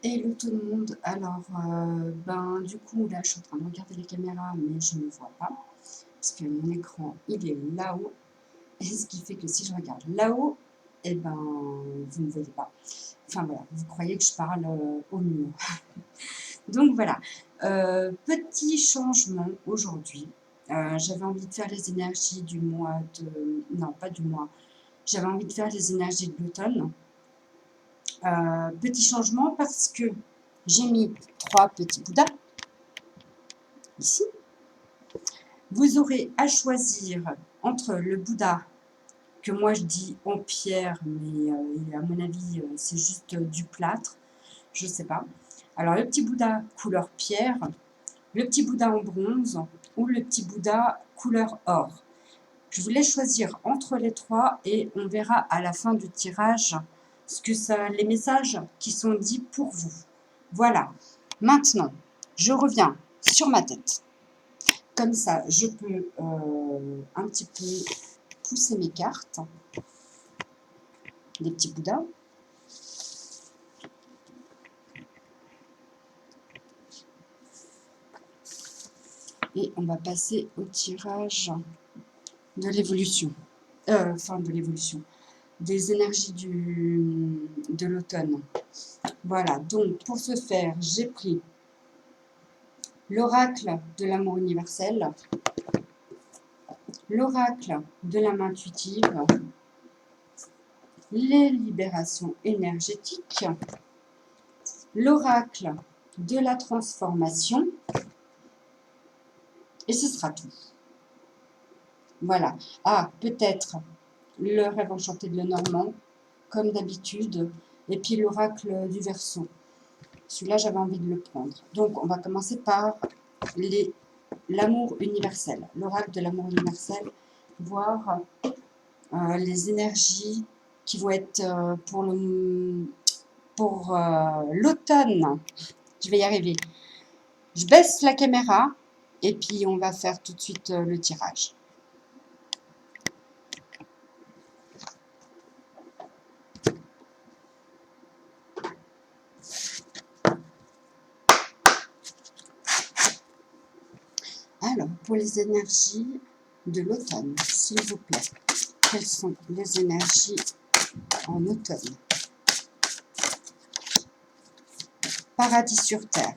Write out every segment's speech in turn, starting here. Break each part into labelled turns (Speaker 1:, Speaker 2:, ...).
Speaker 1: Hello tout le monde. Alors, du coup, là, je suis en train de regarder les caméras, mais je ne vois pas, parce que mon écran, il est là-haut, et ce qui fait que si je regarde là-haut, eh ben, vous ne voyez pas. Enfin voilà, vous croyez que je parle au mur. Donc voilà, petit changement aujourd'hui. J'avais envie de faire les énergies du mois de... Non, pas du mois. J'avais envie de faire les énergies de l'automne. Petit changement parce que j'ai mis 3 petits bouddhas ici. Vous aurez à choisir entre le bouddha que moi je dis en pierre, mais à mon avis c'est juste du plâtre, je sais pas. Alors le petit bouddha couleur pierre, le petit bouddha en bronze ou le petit bouddha couleur or. Je vous laisse choisir entre les trois et on verra à la fin du tirage ce que ça, les messages qui sont dits pour vous. Voilà. Maintenant, je reviens sur ma tête. Comme ça, je peux un petit peu pousser mes cartes, des petits bouddhas. Et on va passer au tirage de l'évolution. De l'évolution. Des énergies de l'automne. Voilà, donc pour ce faire, j'ai pris l'oracle de l'amour universel, l'oracle de l'âme intuitive, les libérations énergétiques, l'oracle de la transformation, et ce sera tout. Voilà. Ah, peut-être le rêve enchanté de Lenormand, comme d'habitude, et puis l'oracle du Verseau. Celui-là, j'avais envie de le prendre. Donc, on va commencer par l'amour universel, l'oracle de l'amour universel, voir les énergies qui vont être pour l'automne. Je vais y arriver. Je baisse la caméra et puis on va faire tout de suite le tirage. Alors, pour les énergies de l'automne, s'il vous plaît, quelles sont les énergies en automne? Paradis sur terre.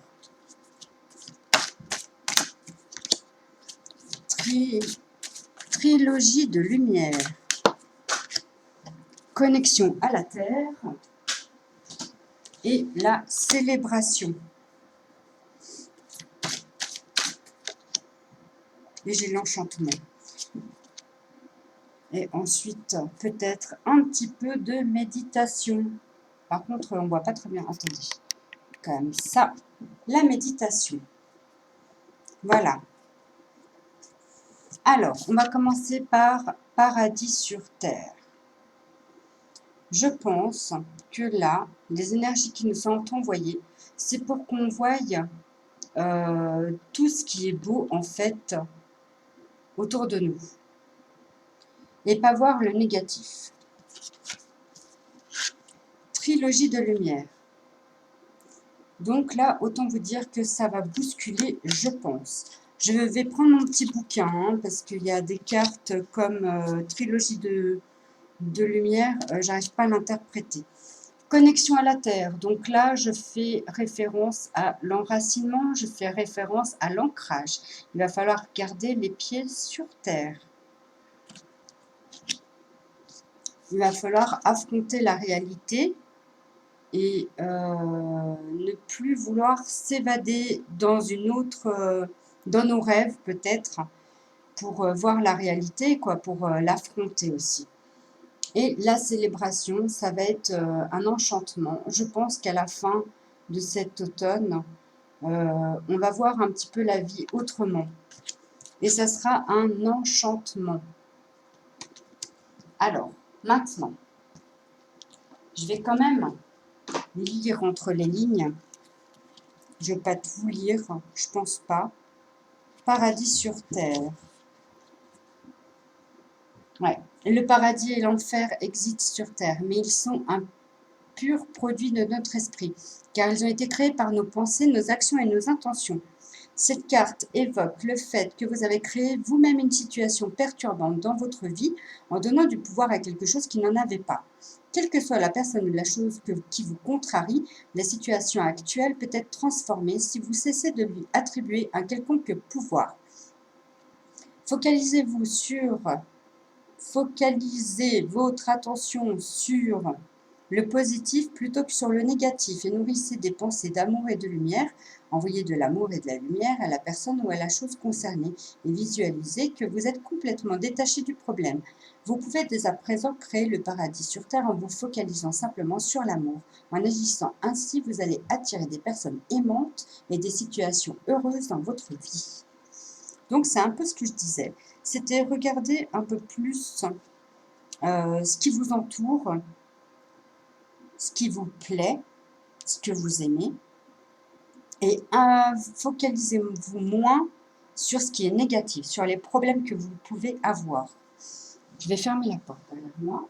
Speaker 1: Trilogie de lumière. Connexion à la terre. Et la célébration. Et j'ai l'enchantement. Et ensuite, peut-être un petit peu de méditation. Par contre, on ne voit pas très bien. Attendez. Comme ça, la méditation. Voilà. Alors, on va commencer par paradis sur terre. Je pense que là, les énergies qui nous sont envoyées, c'est pour qu'on voie tout ce qui est beau, en fait, autour de nous. Et pas voir le négatif. Trilogie de lumière. Donc là, autant vous dire que ça va bousculer, je pense. Je vais prendre mon petit bouquin, hein, parce qu'il y a des cartes comme trilogie de lumière, j'arrive pas à l'interpréter. Connexion à la terre, donc là, je fais référence à l'enracinement, je fais référence à l'ancrage. Il va falloir garder les pieds sur terre. Il va falloir affronter la réalité et ne plus vouloir s'évader dans dans nos rêves peut-être, pour voir la réalité, quoi, pour l'affronter aussi. Et la célébration, ça va être un enchantement. Je pense qu'à la fin de cet automne, on va voir un petit peu la vie autrement. Et ça sera un enchantement. Alors, maintenant, je vais quand même lire entre les lignes. Je ne vais pas tout lire, je pense pas. Paradis sur terre. Ouais. Le paradis et l'enfer existent sur terre, mais ils sont purs produits de notre esprit, car ils ont été créés par nos pensées, nos actions et nos intentions. Cette carte évoque le fait que vous avez créé vous-même une situation perturbante dans votre vie en donnant du pouvoir à quelque chose qui n'en avait pas. Quelle que soit la personne ou la chose qui vous contrarie, la situation actuelle peut être transformée si vous cessez de lui attribuer un quelconque pouvoir. Focalisez votre attention sur le positif plutôt que sur le négatif et nourrissez des pensées d'amour et de lumière. Envoyez de l'amour et de la lumière à la personne ou à la chose concernée et visualisez que vous êtes complètement détaché du problème. Vous pouvez dès à présent créer le paradis sur terre en vous focalisant simplement sur l'amour. En agissant ainsi, vous allez attirer des personnes aimantes et des situations heureuses dans votre vie. Donc c'est un peu ce que je disais. C'était regarder un peu plus ce qui vous entoure, ce qui vous plaît, ce que vous aimez, et focalisez-vous moins sur ce qui est négatif, sur les problèmes que vous pouvez avoir. Je vais fermer la porte derrière moi.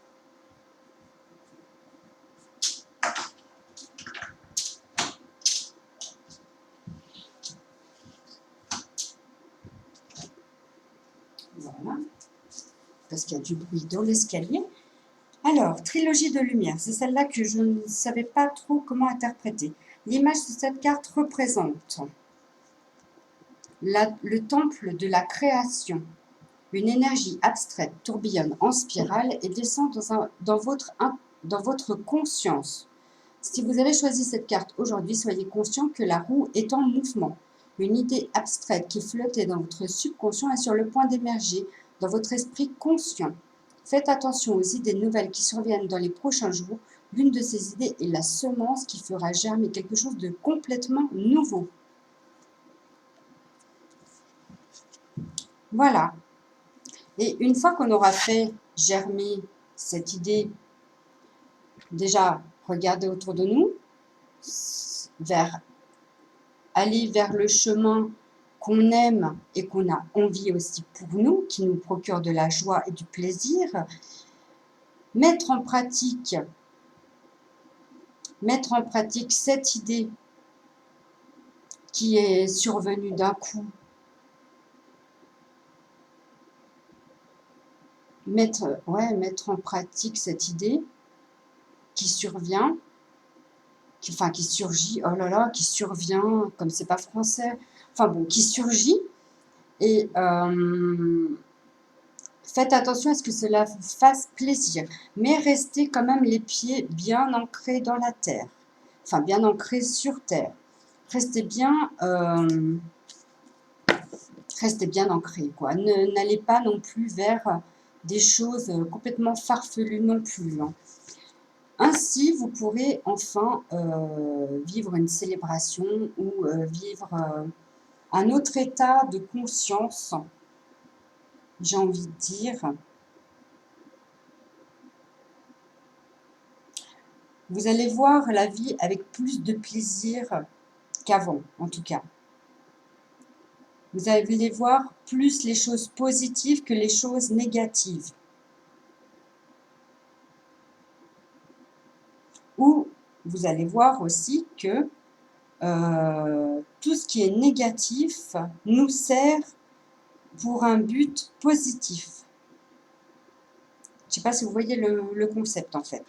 Speaker 1: Voilà, parce qu'il y a du bruit dans l'escalier. Alors, trilogie de lumière, c'est celle-là que je ne savais pas trop comment interpréter. L'image de cette carte représente le temple de la création. Une énergie abstraite tourbillonne en spirale et descend dans votre conscience. Si vous avez choisi cette carte aujourd'hui, soyez conscient que la roue est en mouvement. Une idée abstraite qui flottait dans votre subconscient est sur le point d'émerger dans votre esprit conscient. Faites attention aux idées nouvelles qui surviennent dans les prochains jours. L'une de ces idées est la semence qui fera germer quelque chose de complètement nouveau. Voilà. Et une fois qu'on aura fait germer cette idée, déjà, regardez autour de nous, aller vers le chemin qu'on aime et qu'on a envie aussi pour nous, qui nous procure de la joie et du plaisir, mettre en pratique cette idée qui est survenue d'un coup, mettre en pratique cette idée qui survient, qui surgit, oh là là, qui survient, comme c'est pas français, enfin bon, qui surgit, et faites attention à ce que cela vous fasse plaisir, mais restez quand même les pieds bien ancrés dans la terre, enfin bien ancrés sur terre. Restez bien ancrés, quoi. N'allez pas non plus vers des choses complètement farfelues non plus, hein. Ainsi, vous pourrez enfin vivre une célébration ou vivre un autre état de conscience, j'ai envie de dire. Vous allez voir la vie avec plus de plaisir qu'avant, en tout cas. Vous allez voir plus les choses positives que les choses négatives. Ou vous allez voir aussi que tout ce qui est négatif nous sert pour un but positif. Je ne sais pas si vous voyez le concept en fait.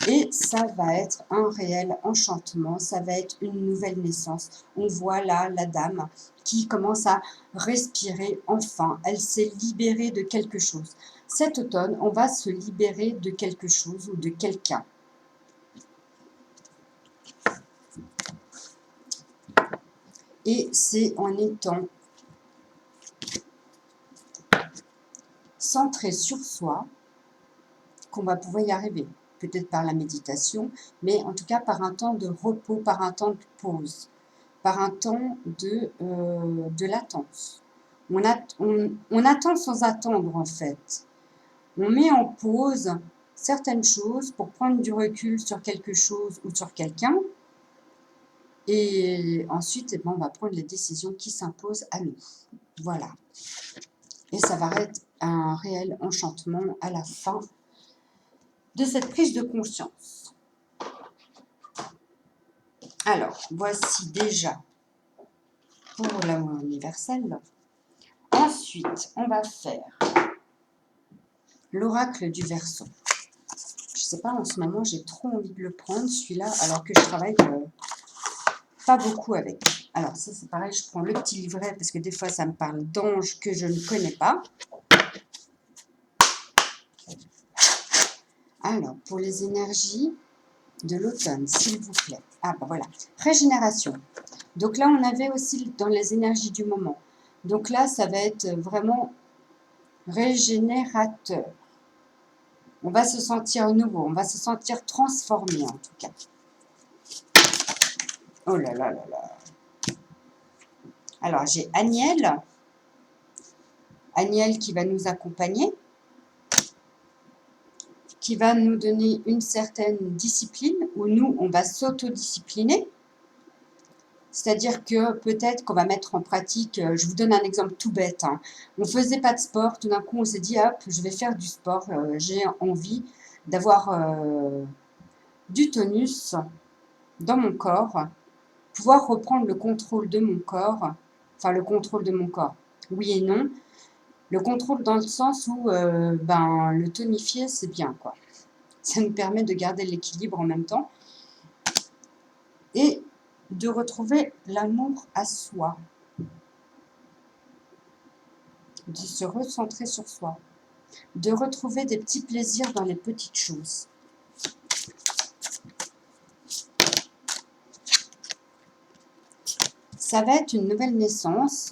Speaker 1: Et ça va être un réel enchantement, ça va être une nouvelle naissance. On voit là la dame qui commence à respirer enfin. Elle s'est libérée de quelque chose. Cet automne, on va se libérer de quelque chose ou de quelqu'un. Et c'est en étant centré sur soi qu'on va pouvoir y arriver. Peut-être par la méditation, mais en tout cas par un temps de repos, par un temps de pause, par un temps de latence. On attend sans attendre en fait. On met en pause certaines choses pour prendre du recul sur quelque chose ou sur quelqu'un. Et ensuite, on va prendre les décisions qui s'imposent à nous. Voilà. Et ça va être un réel enchantement à la fin de cette prise de conscience. Alors, voici déjà pour l'amour universel. Ensuite, on va faire l'oracle du Verseau. Je sais pas, en ce moment, j'ai trop envie de le prendre, celui-là, alors que je travaille pas beaucoup avec. Alors, ça, c'est pareil, je prends le petit livret, parce que des fois, ça me parle d'anges que je ne connais pas. Alors, pour les énergies de l'automne, s'il vous plaît. Ah, bah voilà. Régénération. Donc là, on avait aussi dans les énergies du moment. Donc là, ça va être vraiment régénérateur. On va se sentir nouveau, on va se sentir transformé en tout cas. Oh là là là là. Alors, j'ai Aniel. Aniel qui va nous accompagner, qui va nous donner une certaine discipline, où nous, on va s'autodiscipliner. C'est-à-dire que peut-être qu'on va mettre en pratique, je vous donne un exemple tout bête, hein. On ne faisait pas de sport, tout d'un coup on s'est dit, hop, je vais faire du sport, j'ai envie d'avoir du tonus dans mon corps, pouvoir reprendre le contrôle de mon corps, enfin le contrôle de mon corps, oui et non, le contrôle dans le sens où le tonifier c'est bien quoi, ça nous permet de garder l'équilibre en même temps et de retrouver l'amour à soi, de se recentrer sur soi, de retrouver des petits plaisirs dans les petites choses. Ça va être une nouvelle naissance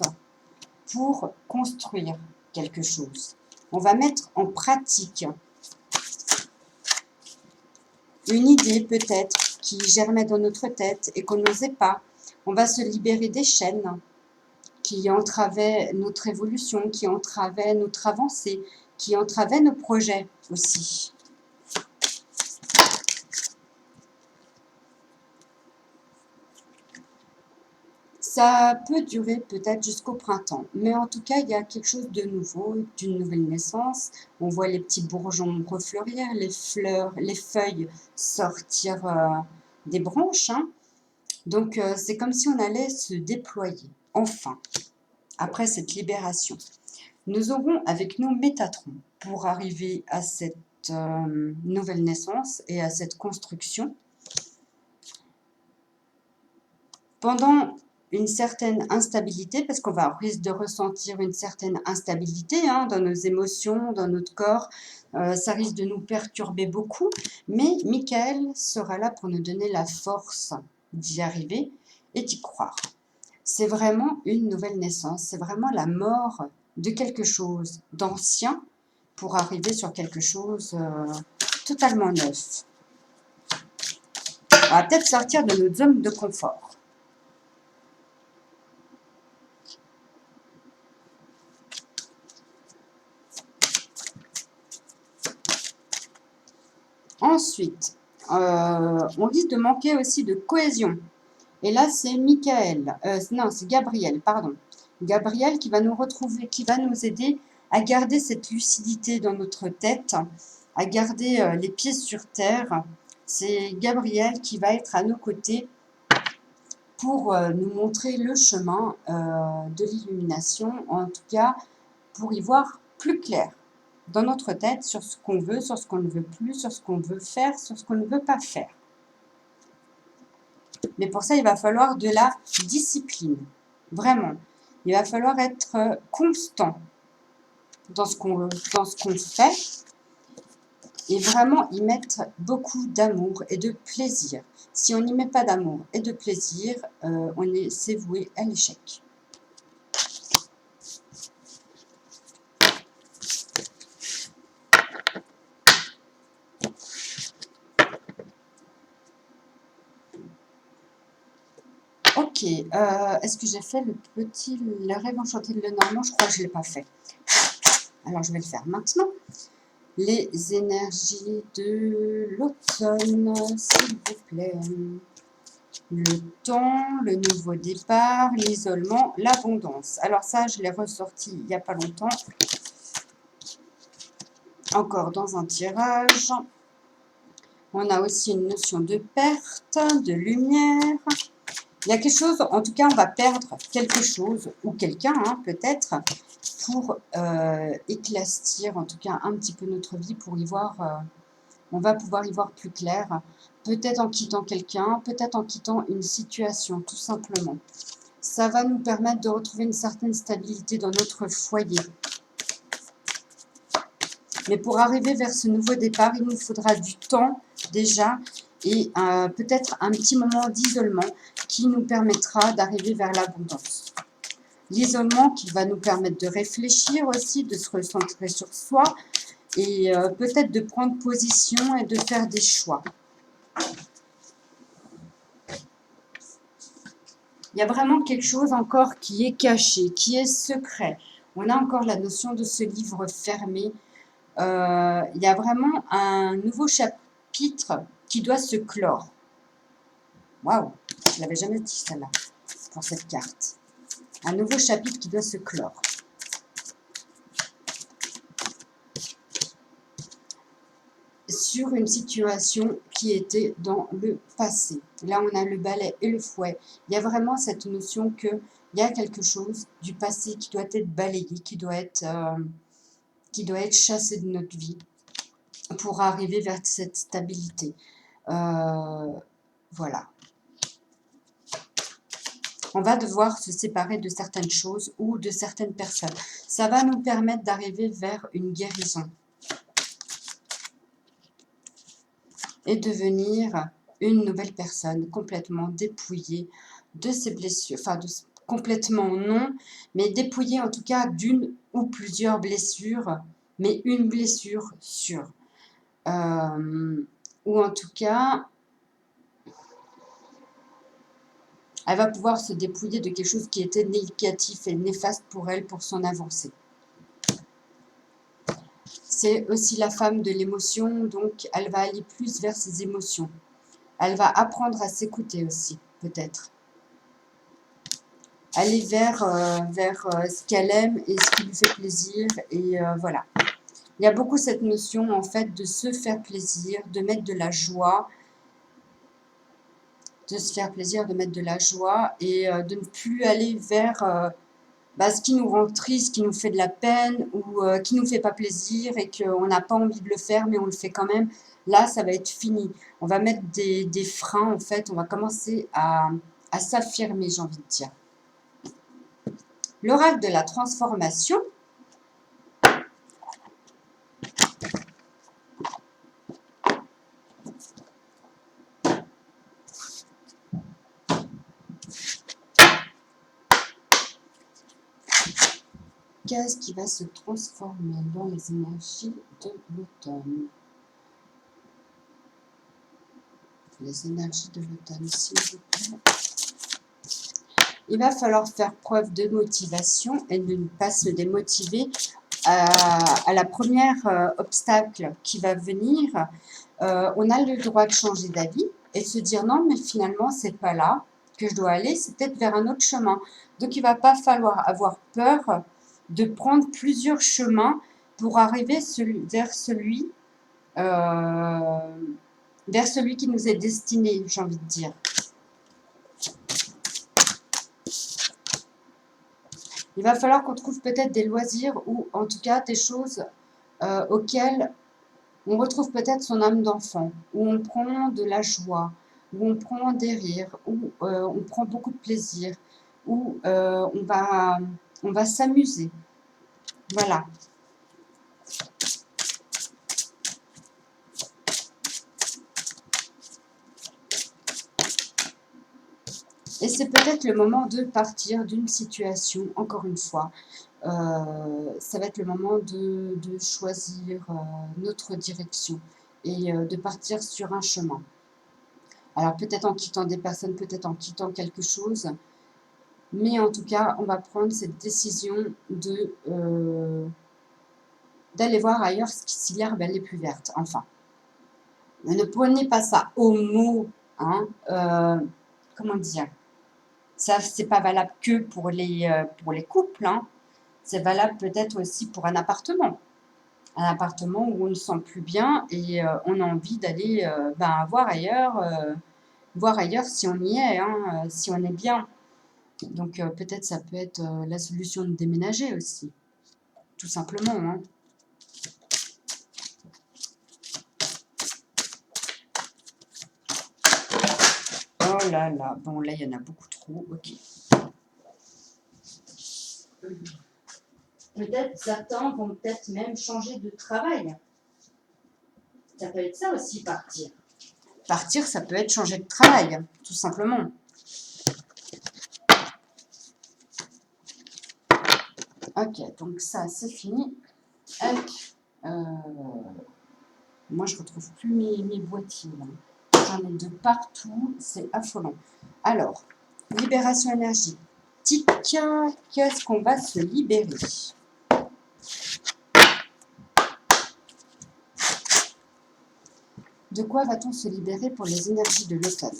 Speaker 1: pour construire quelque chose. On va mettre en pratique une idée peut-être qui germait dans notre tête et qu'on n'osait pas. On va se libérer des chaînes qui entravaient notre évolution, qui entravaient notre avancée, qui entravaient nos projets aussi. Ça peut durer peut-être jusqu'au printemps, mais en tout cas, il y a quelque chose de nouveau, d'une nouvelle naissance. On voit les petits bourgeons refleurir, les fleurs, les feuilles sortir des branches, hein. Donc, c'est comme si on allait se déployer, enfin, après cette libération. Nous aurons avec nous Métatron pour arriver à cette nouvelle naissance et à cette construction. Pendant une certaine instabilité, parce qu'on risque de ressentir une certaine instabilité hein, dans nos émotions, dans notre corps, ça risque de nous perturber beaucoup, mais Michael sera là pour nous donner la force d'y arriver et d'y croire. C'est vraiment une nouvelle naissance, c'est vraiment la mort de quelque chose d'ancien pour arriver sur quelque chose totalement neuf. On va peut-être sortir de notre zone de confort. Ensuite, on risque de manquer aussi de cohésion. Et là, c'est c'est Gabriel, pardon. Gabriel qui va nous retrouver, qui va nous aider à garder cette lucidité dans notre tête, à garder les pieds sur terre. C'est Gabriel qui va être à nos côtés pour nous montrer le chemin de l'illumination, en tout cas pour y voir plus clair dans notre tête sur ce qu'on veut, sur ce qu'on ne veut plus, sur ce qu'on veut faire, sur ce qu'on ne veut pas faire. Mais pour ça, il va falloir de la discipline, vraiment. Il va falloir être constant dans ce qu'on fait et vraiment y mettre beaucoup d'amour et de plaisir. Si on n'y met pas d'amour et de plaisir, c'est voué à l'échec. Ok, est-ce que j'ai fait le rêve enchanté de Lenormand? Je crois que je ne l'ai pas fait. Alors, je vais le faire maintenant. Les énergies de l'automne, s'il vous plaît. Le temps, le nouveau départ, l'isolement, l'abondance. Alors ça, je l'ai ressorti il n'y a pas longtemps. Encore dans un tirage. On a aussi une notion de perte, de lumière. Il y a quelque chose, en tout cas, on va perdre quelque chose ou quelqu'un, hein, peut-être, pour éclaircir, en tout cas, un petit peu notre vie, pour y voir, on va pouvoir y voir plus clair. Peut-être en quittant quelqu'un, peut-être en quittant une situation, tout simplement. Ça va nous permettre de retrouver une certaine stabilité dans notre foyer. Mais pour arriver vers ce nouveau départ, il nous faudra du temps déjà et peut-être un petit moment d'isolement qui nous permettra d'arriver vers l'abondance. L'isolement qui va nous permettre de réfléchir aussi, de se recentrer sur soi et peut-être de prendre position et de faire des choix. Il y a vraiment quelque chose encore qui est caché, qui est secret. On a encore la notion de ce livre fermé. Il y a vraiment un nouveau chapitre qui doit se clore. Waouh, je ne l'avais jamais dit celle-là pour cette carte. Un nouveau chapitre qui doit se clore. Sur une situation qui était dans le passé. Là, on a le balai et le fouet. Il y a vraiment cette notion qu'il y a quelque chose du passé qui doit être balayé, qui doit être chassé de notre vie pour arriver vers cette stabilité. Voilà. On va devoir se séparer de certaines choses ou de certaines personnes. Ça va nous permettre d'arriver vers une guérison. Et devenir une nouvelle personne complètement dépouillée de ses blessures. Enfin, complètement non, mais dépouillée en tout cas d'une ou plusieurs blessures, mais une blessure sûre. Ou en tout cas, elle va pouvoir se dépouiller de quelque chose qui était négatif et néfaste pour elle, pour son avancée. C'est aussi la femme de l'émotion, donc elle va aller plus vers ses émotions. Elle va apprendre à s'écouter aussi, peut-être. Aller vers ce qu'elle aime et ce qui lui fait plaisir. Et voilà. Il y a beaucoup cette notion, en fait, de se faire plaisir, de mettre de la joie. De se faire plaisir, de mettre de la joie et de ne plus aller vers ce qui nous rend triste, qui nous fait de la peine ou qui ne nous fait pas plaisir et qu'on n'a pas envie de le faire, mais on le fait quand même. Là, ça va être fini. On va mettre des freins, en fait. On va commencer à s'affirmer, j'ai envie de dire. L'oracle de la transformation. Qu'est-ce qui va se transformer dans les énergies de l'automne? Les énergies de l'automne, s'il vous plaît. Il va falloir faire preuve de motivation et de ne pas se démotiver à la première obstacle qui va venir. On a le droit de changer d'avis et de se dire non, mais finalement, c'est pas là que je dois aller, c'est peut-être vers un autre chemin. Donc, il ne va pas falloir avoir peur de prendre plusieurs chemins pour arriver vers celui qui nous est destiné, j'ai envie de dire. Il va falloir qu'on trouve peut-être des loisirs ou en tout cas des choses auxquelles on retrouve peut-être son âme d'enfant, où on prend de la joie, où on prend des rires, où on prend beaucoup de plaisir, où on va s'amuser. Voilà. Et c'est peut-être le moment de partir d'une situation, encore une fois. Ça va être le moment de choisir notre direction et de partir sur un chemin. Alors peut-être en quittant des personnes, peut-être en quittant quelque chose, mais en tout cas, on va prendre cette décision d'aller voir ailleurs si l'herbe elle est plus verte. Enfin, ne prenez pas ça au mot, hein, comment dire, ça c'est pas valable que pour les couples, hein. C'est valable peut-être aussi pour un appartement. un appartement où on ne se sent plus bien et on a envie d'aller voir ailleurs si on y est, hein, si on est bien. Donc peut-être ça peut être la solution de déménager aussi, tout simplement, hein. Oh là là, bon là il y en a beaucoup trop, ok. Peut-être certains vont peut-être même changer de travail. Ça peut être ça aussi, partir. Partir, ça peut être changer de travail, tout simplement. Ok, donc ça, c'est fini. Moi, je retrouve plus mes boîtiers. J'en ai de partout, c'est affolant. Alors, libération énergétique. Qu'est-ce qu'on va se libérer? De quoi va-t-on se libérer pour les énergies de l'automne?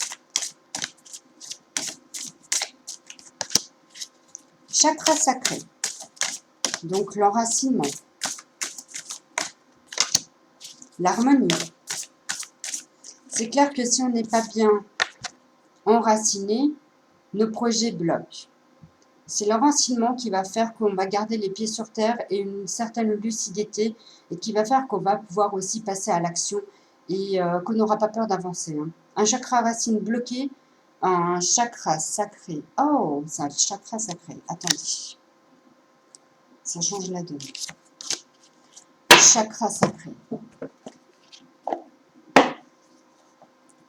Speaker 1: Chakra sacré, donc l'enracinement, l'harmonie. C'est clair que si on n'est pas bien enraciné, nos projets bloquent. C'est l'enracinement qui va faire qu'on va garder les pieds sur terre et une certaine lucidité et qui va faire qu'on va pouvoir aussi passer à l'action et qu'on n'aura pas peur d'avancer, hein. Un chakra racine bloqué, un chakra sacré. Oh, c'est un chakra sacré. Attendez. Ça change la donne. Chakra sacré.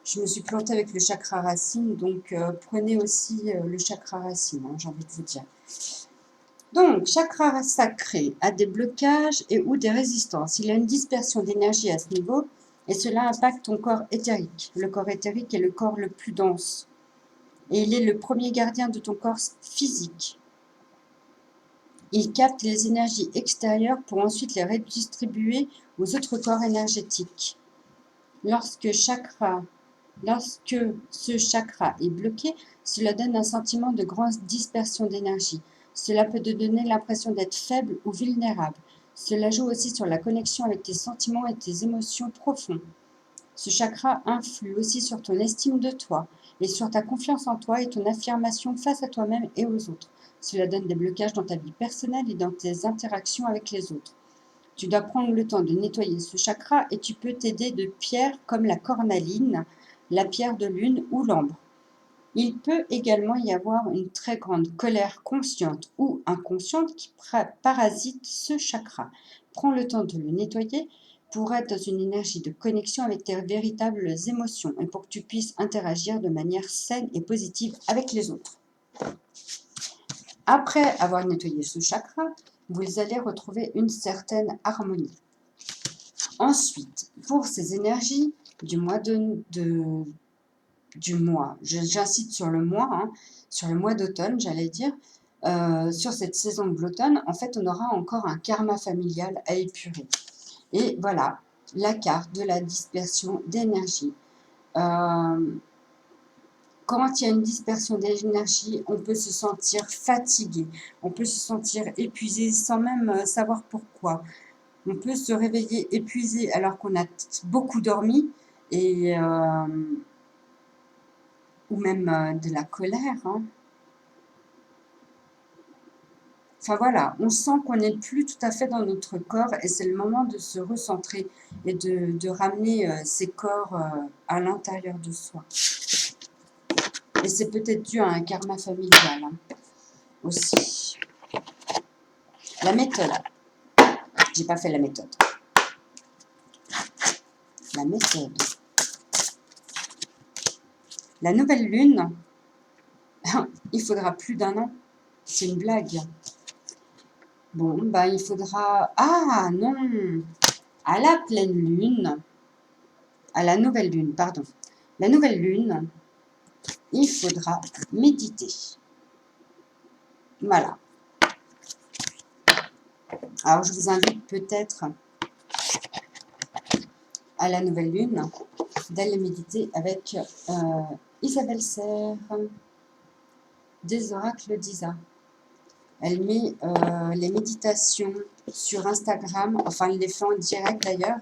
Speaker 1: Je me suis plantée avec le chakra racine, donc prenez aussi le chakra racine, hein, j'ai envie de vous dire. Donc, chakra sacré a des blocages et ou des résistances. Il y a une dispersion d'énergie à ce niveau et cela impacte ton corps éthérique. Le corps éthérique est le corps le plus dense et il est le premier gardien de ton corps physique. Il capte les énergies extérieures pour ensuite les redistribuer aux autres corps énergétiques. Lorsque ce chakra est bloqué, cela donne un sentiment de grande dispersion d'énergie. Cela peut te donner l'impression d'être faible ou vulnérable. Cela joue aussi sur la connexion avec tes sentiments et tes émotions profondes. Ce chakra influe aussi sur ton estime de toi et sur ta confiance en toi et ton affirmation face à toi-même et aux autres. Cela donne des blocages dans ta vie personnelle et dans tes interactions avec les autres. Tu dois prendre le temps de nettoyer ce chakra et tu peux t'aider de pierres comme la cornaline, la pierre de lune ou l'ambre. Il peut également y avoir une très grande colère consciente ou inconsciente qui parasite ce chakra. Prends le temps de le nettoyer pour être dans une énergie de connexion avec tes véritables émotions et pour que tu puisses interagir de manière saine et positive avec les autres. Après avoir nettoyé ce chakra, vous allez retrouver une certaine harmonie. Ensuite, pour ces énergies du mois j'incite sur le mois, hein, sur le mois d'automne, j'allais dire, sur cette saison de l'automne, en fait, on aura encore un karma familial à épurer. Et voilà, la carte de la dispersion d'énergie. Quand il y a une dispersion d'énergie, on peut se sentir fatigué, on peut se sentir épuisé sans même savoir pourquoi. On peut se réveiller épuisé alors qu'on a beaucoup dormi et ou même de la colère, hein. Enfin voilà, on sent qu'on n'est plus tout à fait dans notre corps et c'est le moment de se recentrer et de ramener ces corps à l'intérieur de soi. Et c'est peut-être dû à un karma familial, hein, aussi. La méthode. J'ai pas fait la méthode. La méthode. La nouvelle lune, il faudra plus d'1 an. C'est une blague. Bon, bah il faudra... Ah non! À la pleine lune, à la nouvelle lune, pardon. La nouvelle lune, il faudra méditer. Voilà. Alors, je vous invite peut-être à la nouvelle lune d'aller méditer avec Isabelle Serre des oracles d'Isa. Elle met les méditations sur Instagram, enfin elle les fait en direct d'ailleurs,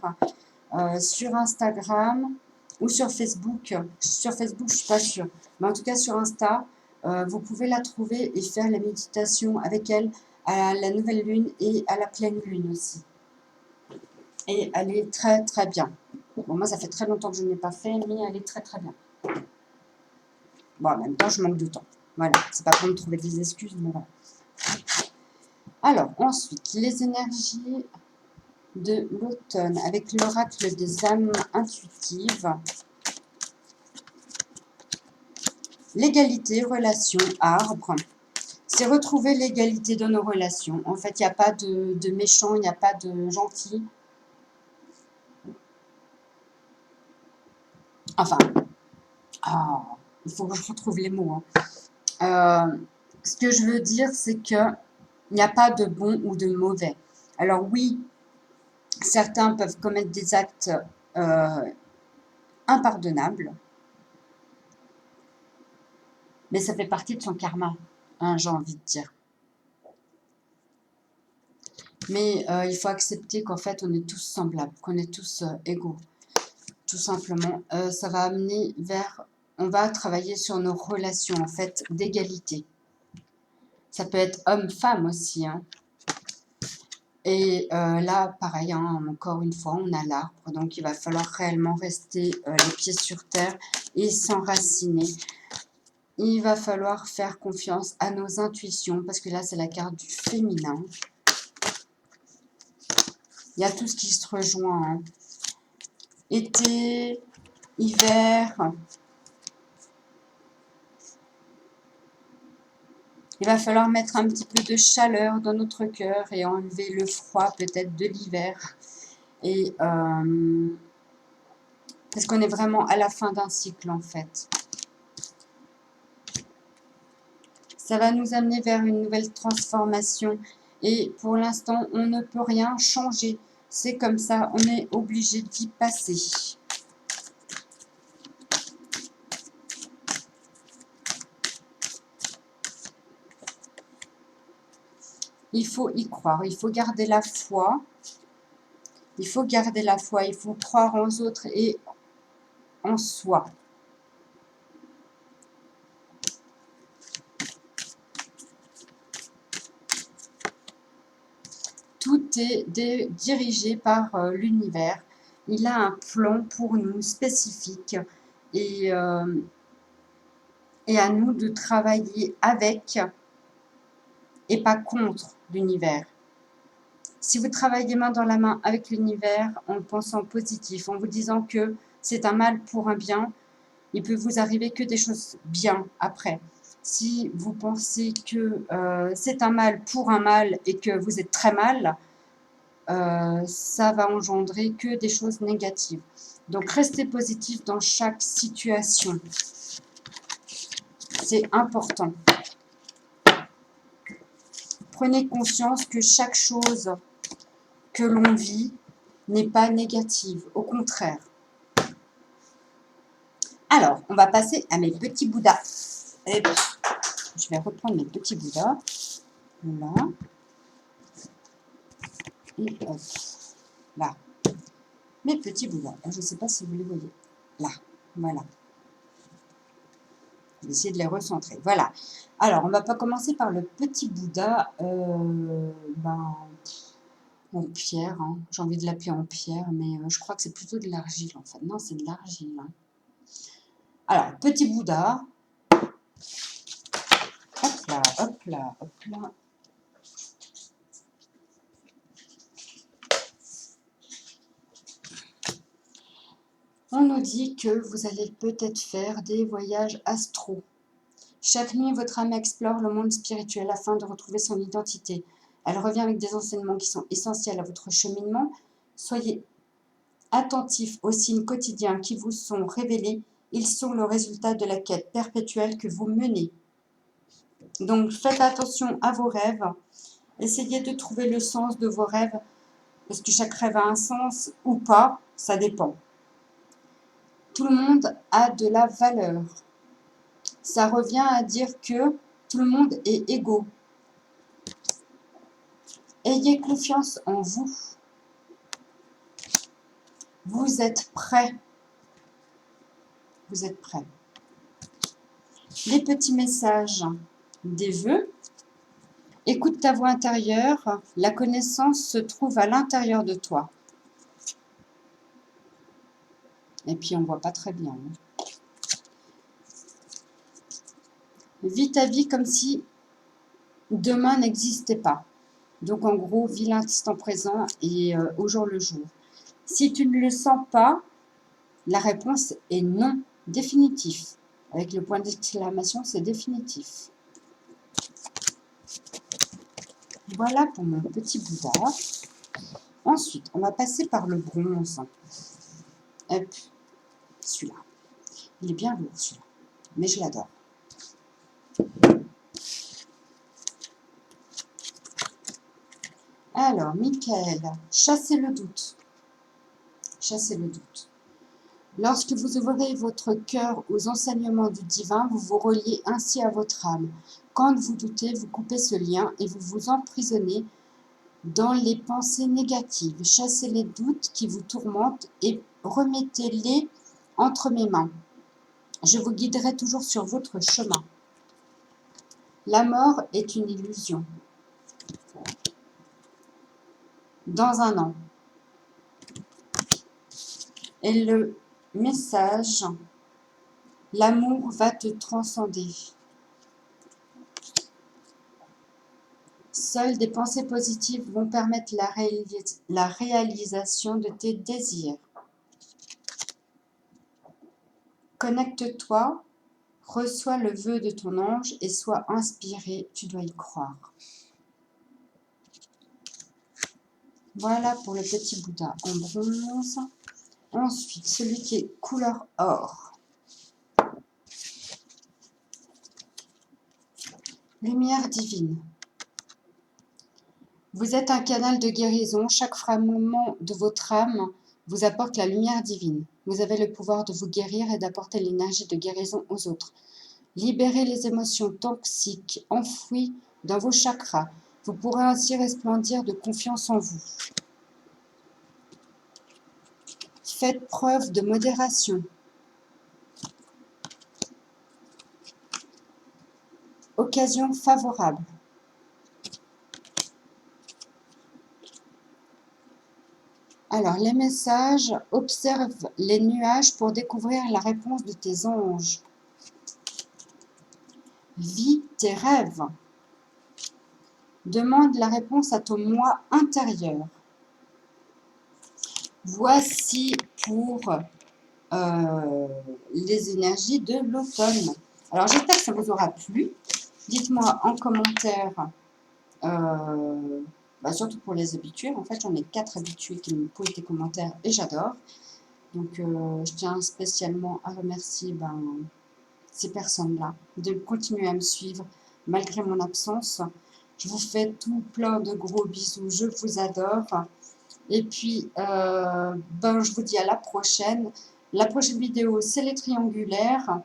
Speaker 1: sur Instagram ou sur Facebook. Sur Facebook, je ne suis pas sûre. Mais en tout cas, sur Insta, vous pouvez la trouver et faire la méditation avec elle à la nouvelle lune et à la pleine lune aussi. Et elle est très très bien. Bon, moi, ça fait très longtemps que je ne l'ai pas fait, mais elle est très très bien. Bon, en même temps, je manque de temps. Voilà, c'est pas pour me trouver des excuses, mais voilà. Alors, ensuite, les énergies de l'automne avec l'oracle des âmes intuitives. L'égalité, relation, arbre. C'est retrouver l'égalité dans nos relations. En fait, il n'y a pas de méchant, il n'y a pas de gentil. Enfin, il faut que je retrouve les mots. Ce que je veux dire, c'est qu'il n'y a pas de bon ou de mauvais. Alors oui, certains peuvent commettre des actes impardonnables, mais ça fait partie de son karma, hein, j'ai envie de dire. Mais il faut accepter qu'en fait, on est tous semblables, qu'on est tous égaux, tout simplement. Ça va amener vers... On va travailler sur nos relations, en fait, d'égalité. Ça peut être homme-femme aussi, hein. Et là, pareil, hein, encore une fois, on a l'arbre. Donc, il va falloir réellement rester les pieds sur terre et s'enraciner. Il va falloir faire confiance à nos intuitions, parce que là, c'est la carte du féminin. Il y a tout ce qui se rejoint, hein. Été, hiver. Il va falloir mettre un petit peu de chaleur dans notre cœur et enlever le froid peut-être de l'hiver. Et parce qu'on est vraiment à la fin d'un cycle en fait. Ça va nous amener vers une nouvelle transformation. Et pour l'instant, on ne peut rien changer. C'est comme ça, on est obligé d'y passer. Il faut y croire, il faut garder la foi. Il faut garder la foi, il faut croire en autres et en soi. Tout est dirigé par l'univers. Il a un plan pour nous spécifique et à nous de travailler avec et pas contre l'univers. Si vous travaillez main dans la main avec l'univers en pensant positif, en vous disant que c'est un mal pour un bien, il peut vous arriver que des choses bien après. Si vous pensez que c'est un mal pour un mal et que vous êtes très mal, ça va engendrer que des choses négatives. Donc, restez positif dans chaque situation. C'est important. Prenez conscience que chaque chose que l'on vit n'est pas négative, au contraire. Alors, on va passer à mes petits bouddhas. Et je vais reprendre mes petits bouddhas. Là. Et hop. Là. Mes petits bouddhas. Je ne sais pas si vous les voyez. Là. Voilà. Je vais essayer de les recentrer. Voilà. Alors, on va pas commencer par le petit Bouddha en pierre. Hein. J'ai envie de l'appeler en pierre, mais je crois que c'est plutôt de l'argile en fait. Non, c'est de l'argile. Hein. Alors, petit Bouddha. Hop là, hop là, hop là. On nous dit que vous allez peut-être faire des voyages astraux. Chaque nuit, votre âme explore le monde spirituel afin de retrouver son identité. Elle revient avec des enseignements qui sont essentiels à votre cheminement. Soyez attentifs aux signes quotidiens qui vous sont révélés. Ils sont le résultat de la quête perpétuelle que vous menez. Donc, faites attention à vos rêves. Essayez de trouver le sens de vos rêves. Est-ce que chaque rêve a un sens ou pas? Ça dépend. Tout le monde a de la valeur. Ça revient à dire que tout le monde est égaux. Ayez confiance en vous. Vous êtes prêts. Vous êtes prêts. Les petits messages des vœux. Écoute ta voix intérieure. La connaissance se trouve à l'intérieur de toi. Et puis, on ne voit pas très bien. Hein. Vis ta vie comme si demain n'existait pas. Donc, en gros, vis l'instant présent et au jour le jour. Si tu ne le sens pas, la réponse est non, définitif. Avec le point d'exclamation, c'est définitif. Voilà pour mon petit Bouddha. Ensuite, on va passer par le bronze. Hop, celui-là. Il est bien lourd, celui-là. Mais je l'adore. Alors, Michael, chassez le doute. Chassez le doute. Lorsque vous ouvrez votre cœur aux enseignements du divin, vous vous reliez ainsi à votre âme. Quand vous doutez, vous coupez ce lien et vous vous emprisonnez dans les pensées négatives. Chassez les doutes qui vous tourmentent et remettez-les entre mes mains. Je vous guiderai toujours sur votre chemin. La mort est une illusion. Dans un an. Et le message, l'amour va te transcender. Seules des pensées positives vont permettre la réalisation de tes désirs. Connecte-toi, reçois le vœu de ton ange et sois inspiré, tu dois y croire. Voilà pour le petit Bouddha en bronze. Ensuite, celui qui est couleur or. Lumière divine. Vous êtes un canal de guérison. Chaque fragment de votre âme vous apporte la lumière divine. Vous avez le pouvoir de vous guérir et d'apporter l'énergie de guérison aux autres. Libérez les émotions toxiques enfouies dans vos chakras. Vous pourrez ainsi resplendir de confiance en vous. Faites preuve de modération. Occasion favorable. Alors, les messages, observe les nuages pour découvrir la réponse de tes anges. Vis tes rêves. Demande la réponse à ton moi intérieur. Voici pour les énergies de l'automne. Alors, j'espère que ça vous aura plu. Dites-moi en commentaire, surtout pour les habitués. En fait, j'en ai 4 habitués qui me posent des commentaires et j'adore. Donc, je tiens spécialement à remercier ces personnes-là de continuer à me suivre malgré mon absence. Je vous fais tout plein de gros bisous. Je vous adore. Et puis, je vous dis à la prochaine. La prochaine vidéo, c'est les triangulaires.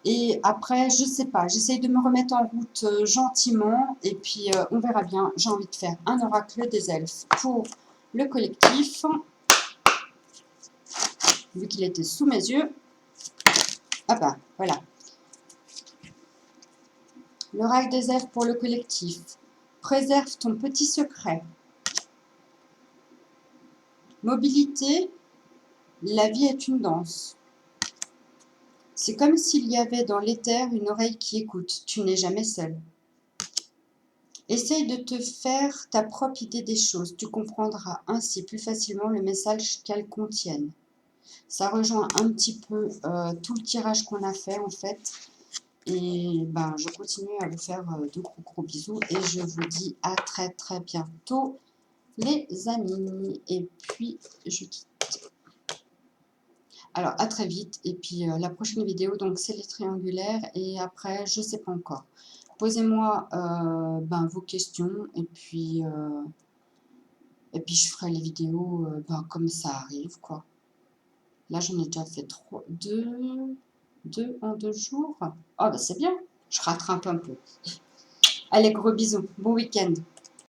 Speaker 1: Et après, je sais pas, j'essaye de me remettre en route gentiment. Et puis, on verra bien. J'ai envie de faire un oracle des elfes pour le collectif. Vu qu'il était sous mes yeux. Ah bah, voilà. L'oracle des elfes pour le collectif. Préserve ton petit secret. Mobilité. La vie est une danse. C'est comme s'il y avait dans l'éther une oreille qui écoute. Tu n'es jamais seul. Essaye de te faire ta propre idée des choses. Tu comprendras ainsi plus facilement le message qu'elles contiennent. Ça rejoint un petit peu tout le tirage qu'on a fait en fait. Et je continue à vous faire de gros bisous. Et je vous dis à très très bientôt les amis. Et puis je quitte. Alors, à très vite. Et puis, la prochaine vidéo, donc, c'est les triangulaires. Et après, je ne sais pas encore. Posez-moi vos questions. Et puis, je ferai les vidéos comme ça arrive, quoi. Là, j'en ai déjà fait 2 en 2 jours. Oh, c'est bien. Je rattrape un peu. Allez, gros bisous. Bon week-end.